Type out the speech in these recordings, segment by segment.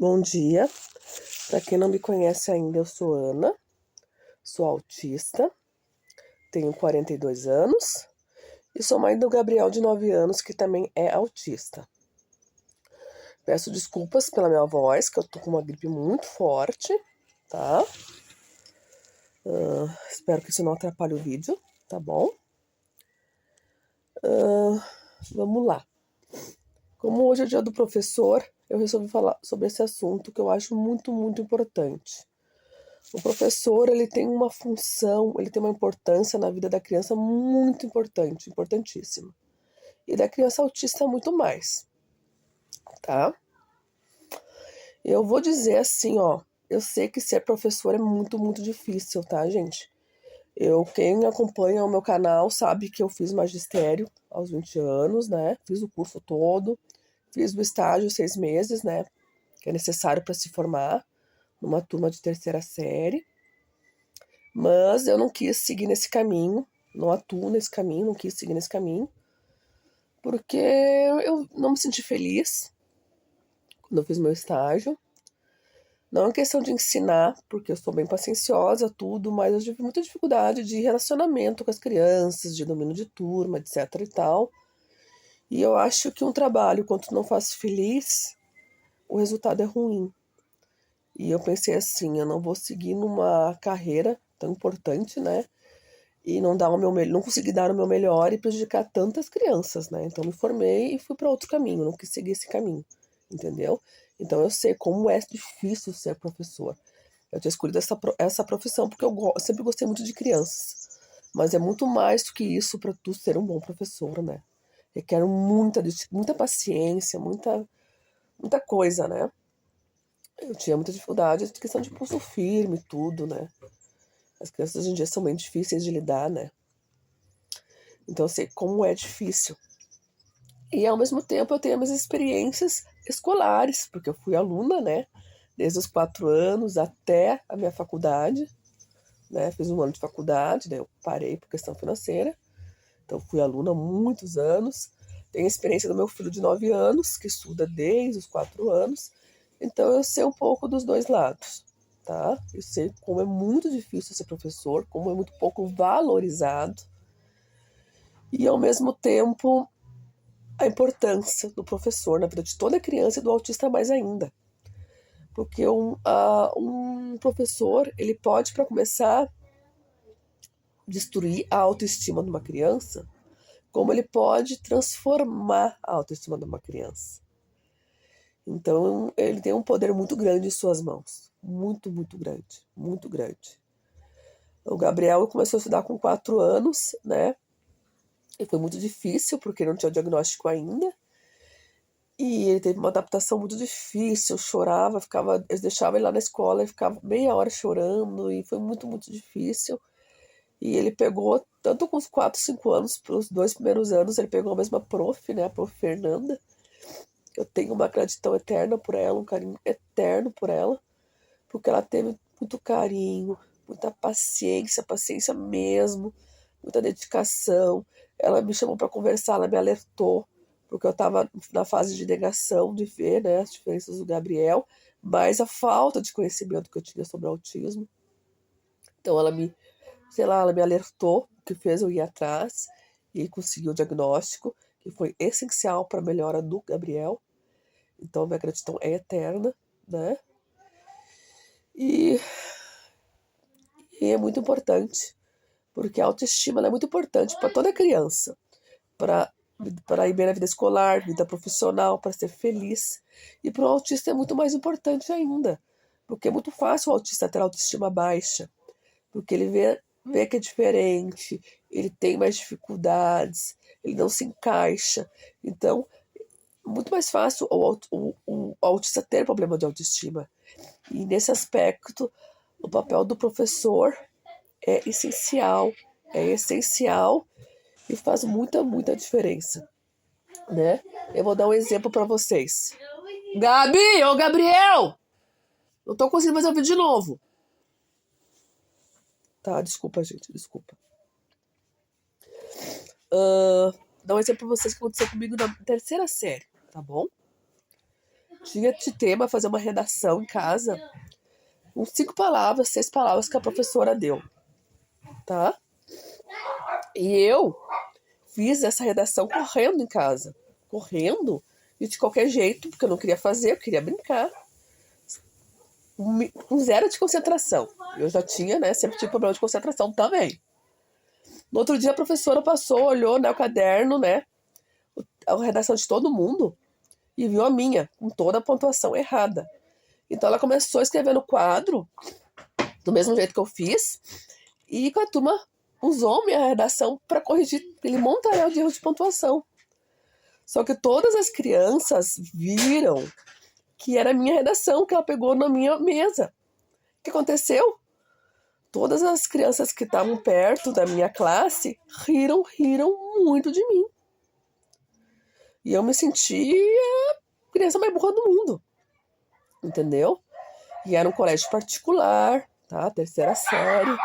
Bom dia. Para quem não me conhece ainda, eu sou Ana, sou autista, tenho 42 anos e sou mãe do Gabriel, de 9 anos, que também é autista. Peço desculpas pela minha voz, que eu tô com uma gripe muito forte, tá? Espero que isso não atrapalhe o vídeo, tá bom? Vamos lá. Como hoje é dia do professor, eu resolvi falar sobre esse assunto que eu acho muito, muito importante. O professor, ele tem uma função, ele tem uma importância na vida da criança muito importante, importantíssima. E da criança autista muito mais, tá? Eu vou dizer assim, ó, eu sei que ser professor é muito, muito difícil, tá, gente? Quem acompanha o meu canal sabe que eu fiz magistério aos 20 anos, né? Fiz o curso todo, fiz o estágio 6 meses, né? Que é necessário para se formar numa turma de terceira série. Mas eu não quis seguir nesse caminho, não atuo nesse caminho, não quis seguir nesse caminho, porque eu não me senti feliz quando eu fiz meu estágio. Não é questão de ensinar, porque eu sou bem pacienciosa, tudo, mas eu tive muita dificuldade de relacionamento com as crianças, de domínio de turma, etc e tal. E eu acho que um trabalho, quando tu não faz feliz, o resultado é ruim. E eu pensei assim, eu não vou seguir numa carreira tão importante, né? E não dar o meu não consegui dar o meu melhor e prejudicar tantas crianças, né? Então me formei e fui para outro caminho, não quis seguir esse caminho, entendeu? Então eu sei como é difícil ser professor. Eu tinha escolhido essa profissão porque eu sempre gostei muito de crianças. Mas é muito mais do que isso para tu ser um bom professor, né? Requer muita paciência, muita coisa, né? Eu tinha muita dificuldade de questão de pulso firme e tudo, né? As crianças hoje em dia são bem difíceis de lidar, né? Então eu sei como é difícil. E ao mesmo tempo eu tenho as minhas experiências escolares, porque eu fui aluna, né? Desde os 4 anos até a minha faculdade, né? Fiz um ano de faculdade, daí eu parei por questão financeira. Então fui aluna há muitos anos. Tenho a experiência do meu filho de 9 anos, que estuda desde os 4 anos. Então eu sei um pouco dos dois lados, tá? Eu sei como é muito difícil ser professor, como é muito pouco valorizado. E ao mesmo tempo a importância do professor na vida de toda criança e do autista mais ainda. Porque um professor, ele pode, para começar, destruir a autoestima de uma criança, como ele pode transformar a autoestima de uma criança. Então, ele tem um poder muito grande em suas mãos. Muito, muito grande. Muito grande. O Gabriel começou a estudar com 4 anos, né? E foi muito difícil, porque não tinha diagnóstico ainda. E ele teve uma adaptação muito difícil, chorava, eu deixava ele lá na escola, ele ficava meia hora chorando, e foi muito, muito difícil. E ele pegou, tanto com os 4, 5 anos, para os 2 primeiros anos, ele pegou a mesma prof, né, a prof. Fernanda. Eu tenho uma gratidão eterna por ela, um carinho eterno por ela, porque ela teve muito carinho, muita paciência, paciência mesmo, muita dedicação. Ela me chamou para conversar, ela me alertou, porque eu estava na fase de negação de ver, né, as diferenças do Gabriel, mas a falta de conhecimento que eu tinha sobre autismo. Então ela me alertou, que fez eu ir atrás e conseguir o diagnóstico, que foi essencial para a melhora do Gabriel. Então minha gratidão é eterna, né? E, e é muito importante, porque a autoestima é muito importante para toda criança, para ir bem na vida escolar, vida profissional, para ser feliz. E para o autista é muito mais importante ainda, porque é muito fácil o autista ter autoestima baixa, porque ele vê que é diferente, ele tem mais dificuldades, ele não se encaixa. Então, é muito mais fácil o autista ter problema de autoestima. E nesse aspecto, o papel do professor é essencial e faz muita, muita diferença, né? Eu vou dar um exemplo para vocês. Gabi, ô Gabriel! Não tô conseguindo fazer o vídeo de novo. Tá, desculpa, gente, desculpa. Dar um exemplo pra vocês que aconteceu comigo na terceira série, tá bom? tinha de tema fazer uma redação em casa com 5 palavras, 6 palavras que a professora deu, tá? E eu fiz essa redação correndo em casa. Correndo, e de qualquer jeito, porque eu não queria fazer, eu queria brincar. Com zero de concentração. Eu já tinha, né? Sempre tive problema de concentração também. No outro dia a professora passou, olhou, né, o caderno, né? A redação de todo mundo e viu a minha, com toda a pontuação errada. Então ela começou a escrever no quadro, do mesmo jeito que eu fiz, e com a turma usou minha redação para corrigir aquele montaréu de erro de pontuação. Só que todas as crianças viram que era a minha redação que ela pegou na minha mesa. O que aconteceu? Todas as crianças que estavam perto da minha classe riram muito de mim. E eu me senti a criança mais burra do mundo. Entendeu? E era um colégio particular, tá? Terceira série.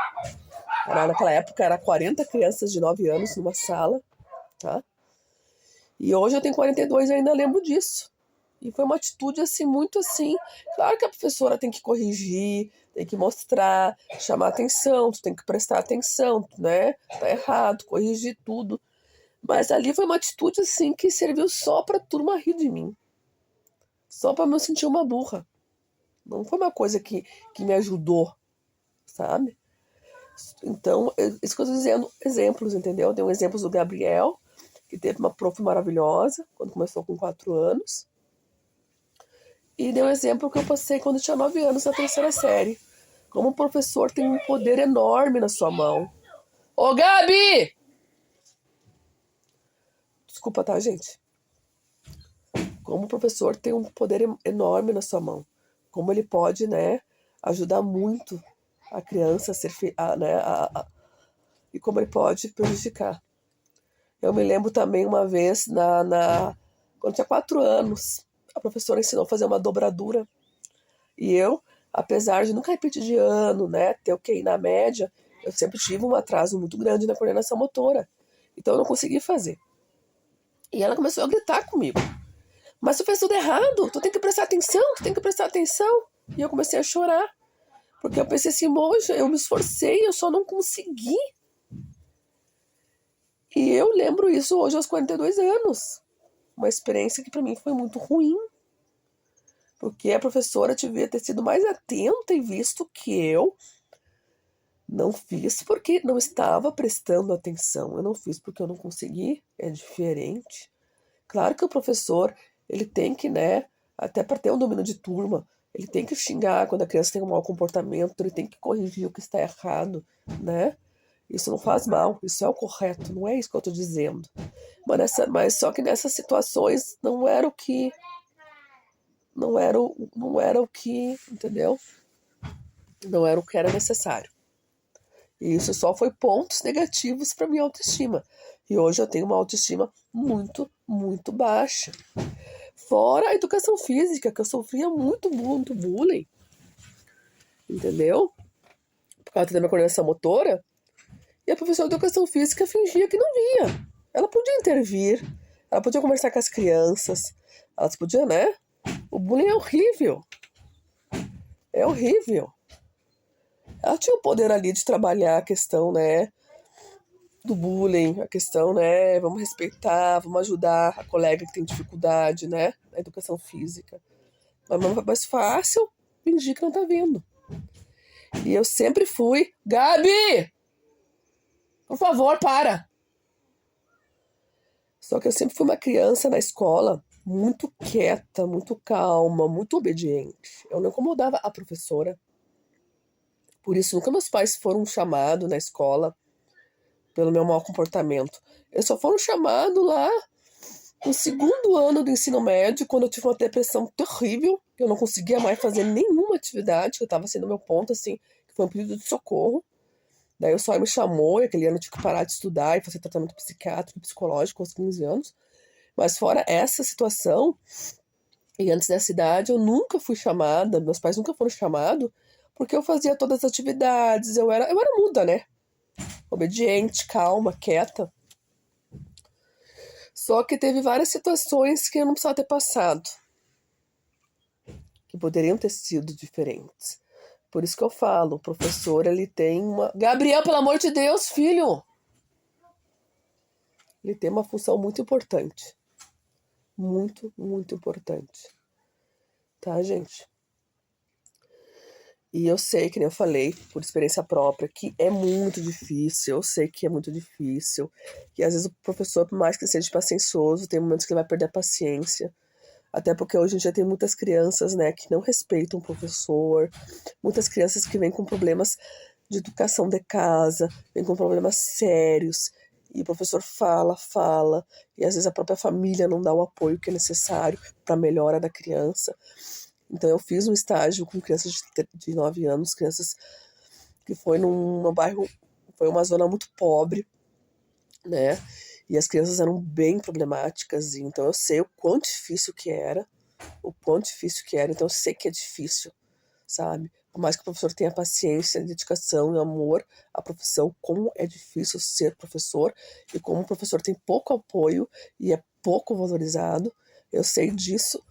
Naquela época era 40 crianças de 9 anos numa sala, tá? E hoje eu tenho 42 e ainda lembro disso. E foi uma atitude assim, muito assim. Claro que a professora tem que corrigir, tem que mostrar, chamar atenção, tu tem que prestar atenção, né? Tá errado, corrigir tudo. Mas ali foi uma atitude assim que serviu só pra turma rir de mim. Só pra eu me sentir uma burra. Não foi uma coisa que me ajudou, sabe? Então, isso que eu tô dizendo, exemplos, entendeu? Tem um exemplo do Gabriel, que teve uma prof maravilhosa, quando começou com 4 anos. E deu um exemplo que eu passei quando tinha 9 anos, na terceira série. Como o professor tem um poder enorme na sua mão. Ô, Gabi! Desculpa, tá, gente? Como o professor tem um poder enorme na sua mão. Como ele pode, né, ajudar muito a criança a ser... e como ele pode prejudicar. Eu me lembro também uma vez, quando tinha 4 anos, a professora ensinou a fazer uma dobradura. E eu, apesar de nunca repetir de ano, né, ter o QI na média, eu sempre tive um atraso muito grande na coordenação motora. Então eu não consegui fazer. E ela começou a gritar comigo. Mas tu fez tudo errado, tu tem que prestar atenção, tu tem que prestar atenção. E eu comecei a chorar. Porque eu pensei assim, moja, eu me esforcei, eu só não consegui. E eu lembro isso hoje aos 42 anos. Uma experiência que para mim foi muito ruim. Porque a professora devia ter sido mais atenta e visto que eu não fiz porque não estava prestando atenção. Eu não fiz porque eu não consegui. É diferente. Claro que o professor, ele tem que, né, até para ter um domínio de turma, ele tem que xingar quando a criança tem um mau comportamento, ele tem que corrigir o que está errado, né? Isso não faz mal, isso é o correto, não é isso que eu estou dizendo. Mas só que nessas situações não era o que... Não era o que, entendeu? Não era o que era necessário. E isso só foi pontos negativos para minha autoestima. E hoje eu tenho uma autoestima muito, muito baixa. Fora a educação física, que eu sofria muito bullying. Entendeu? Por causa da minha coordenação motora. E a professora de educação física fingia que não via. Ela podia intervir, ela podia conversar com as crianças, elas podiam, né? O bullying é horrível. É horrível. Ela tinha o poder ali de trabalhar a questão, né, do bullying, a questão, né, vamos respeitar, vamos ajudar a colega que tem dificuldade, né, na educação física. Mas é mais fácil fingir que não tá vendo. E eu sempre fui, Gabi! Por favor, para! Só que eu sempre fui uma criança na escola muito quieta, muito calma, muito obediente. Eu não incomodava a professora. Por isso, nunca meus pais foram chamados na escola pelo meu mau comportamento. Eles só foram chamados lá no segundo ano do ensino médio, quando eu tive uma depressão terrível, que eu não conseguia mais fazer nenhuma atividade, que eu estava sendo meu ponto, assim, que foi um pedido de socorro. Daí o SOI me chamou, e aquele ano eu tive que parar de estudar e fazer tratamento psiquiátrico e psicológico aos 15 anos. Mas fora essa situação, e antes dessa idade, eu nunca fui chamada, meus pais nunca foram chamados, porque eu fazia todas as atividades, eu era muda, né? Obediente, calma, quieta. Só que teve várias situações que eu não precisava ter passado. que poderiam ter sido diferentes. Por isso que eu falo, o professor, ele tem uma... Gabriel, pelo amor de Deus, filho! Ele tem uma função muito importante. Muito, muito importante. Tá, gente? E eu sei, que nem eu falei, por experiência própria, que é muito difícil. Eu sei que é muito difícil. E às vezes o professor, por mais que seja paciencioso, tem momentos que ele vai perder a paciência. Até porque hoje em dia tem muitas crianças, né, que não respeitam o professor. Muitas crianças que vêm com problemas de educação de casa, vêm com problemas sérios. E o professor fala, e às vezes a própria família não dá o apoio que é necessário para a melhora da criança. Então eu fiz um estágio com crianças de 9 anos, crianças que foi num bairro, foi uma zona muito pobre, né? E as crianças eram bem problemáticas, então eu sei o quão difícil que era, então eu sei que é difícil, sabe? Por mais que o professor tenha paciência, dedicação e amor à profissão, como é difícil ser professor e como o professor tem pouco apoio e é pouco valorizado, eu sei disso.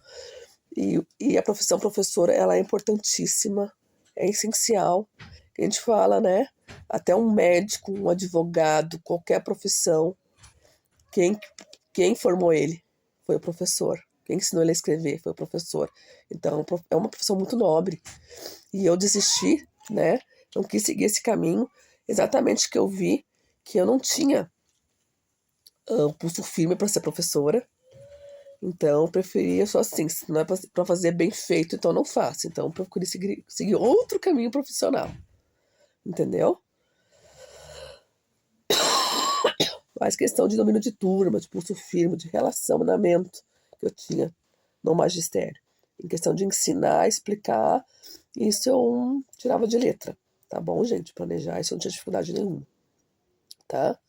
E a profissão professora, ela é importantíssima, é essencial. A gente fala, né? Até um médico, um advogado, qualquer profissão, quem formou ele foi o professor. Quem ensinou ele a escrever foi o professor. Então, é uma profissão muito nobre. E eu desisti, né? Não quis seguir esse caminho, exatamente que eu vi que eu não tinha um pulso firme para ser professora. Então, eu preferia só assim, se não é para fazer bem feito, então não faço. Então, eu procurei seguir outro caminho profissional. Entendeu? Mais questão de domínio de turma, de pulso firme, de relacionamento que eu tinha no magistério. Em questão de ensinar, explicar, isso eu tirava de letra. Tá bom, gente? Planejar, isso eu não tinha dificuldade nenhuma. Tá?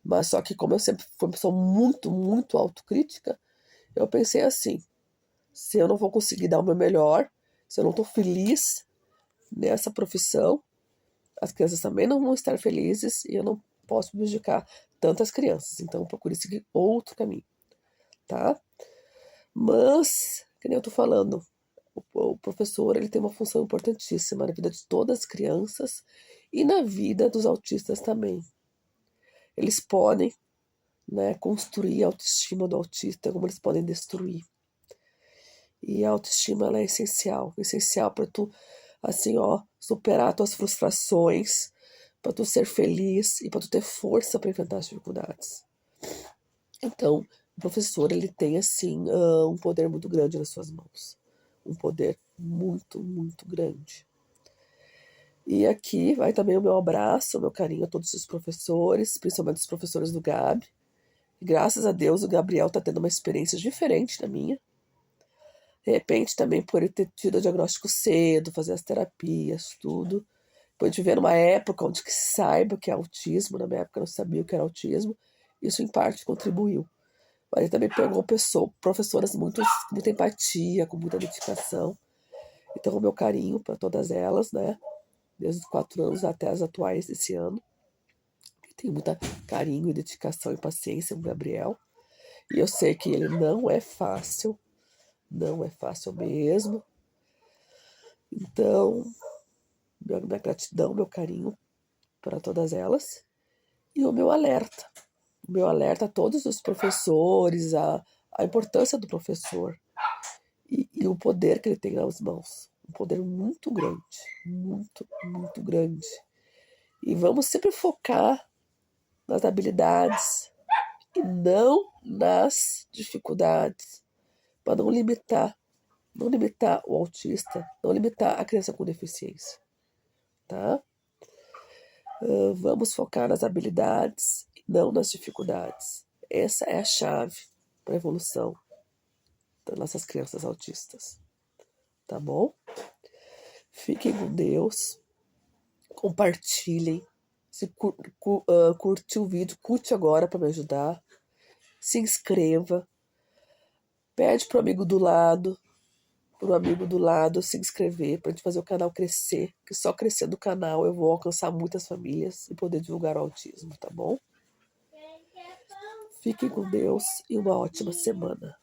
Mas só que como eu sempre fui uma pessoa muito, muito autocrítica, eu pensei assim, se eu não vou conseguir dar o meu melhor, se eu não estou feliz nessa profissão, as crianças também não vão estar felizes e eu não posso prejudicar tantas crianças. Então, eu procure seguir outro caminho, tá? Mas, que nem eu tô falando, o professor, ele tem uma função importantíssima na vida de todas as crianças e na vida dos autistas também. Eles podem, né, construir a autoestima do autista, como eles podem destruir. E a autoestima, ela é essencial para tu, assim, ó, superar tuas frustrações, para tu ser feliz e para tu ter força para enfrentar as dificuldades. Então, o professor, ele tem, assim, um poder muito grande nas suas mãos. Um poder muito, muito grande. E aqui vai também o meu abraço, o meu carinho a todos os professores, principalmente os professores do Gabi. E graças a Deus, o Gabriel está tendo uma experiência diferente da minha. De repente, também por ele ter tido o diagnóstico cedo, fazer as terapias, tudo. Depois de ver numa época onde que se saiba que é autismo, na minha época eu não sabia o que era autismo, isso em parte contribuiu. Mas ele também pegou professoras com muita empatia, com muita dedicação. Então, o meu carinho para todas elas, né? Desde os 4 anos até as atuais desse ano. Tem muita carinho e dedicação e paciência com o Gabriel. E eu sei que ele não é fácil mesmo. Então, minha gratidão, meu carinho para todas elas. E o meu alerta. O meu alerta a todos os professores, a importância do professor e o poder que ele tem nas mãos. Um poder muito grande, muito, muito grande. E vamos sempre focar nas habilidades e não nas dificuldades, para não limitar o autista, não limitar a criança com deficiência, tá? Vamos focar nas habilidades e não nas dificuldades. Essa é a chave para a evolução das nossas crianças autistas, tá bom? Fiquem com Deus, compartilhem, se curte o vídeo, curte agora para me ajudar, se inscreva, pede pro amigo do lado se inscrever para gente fazer o canal crescer, que só crescendo o canal eu vou alcançar muitas famílias e poder divulgar o autismo, tá bom? Fiquem com Deus e uma ótima semana.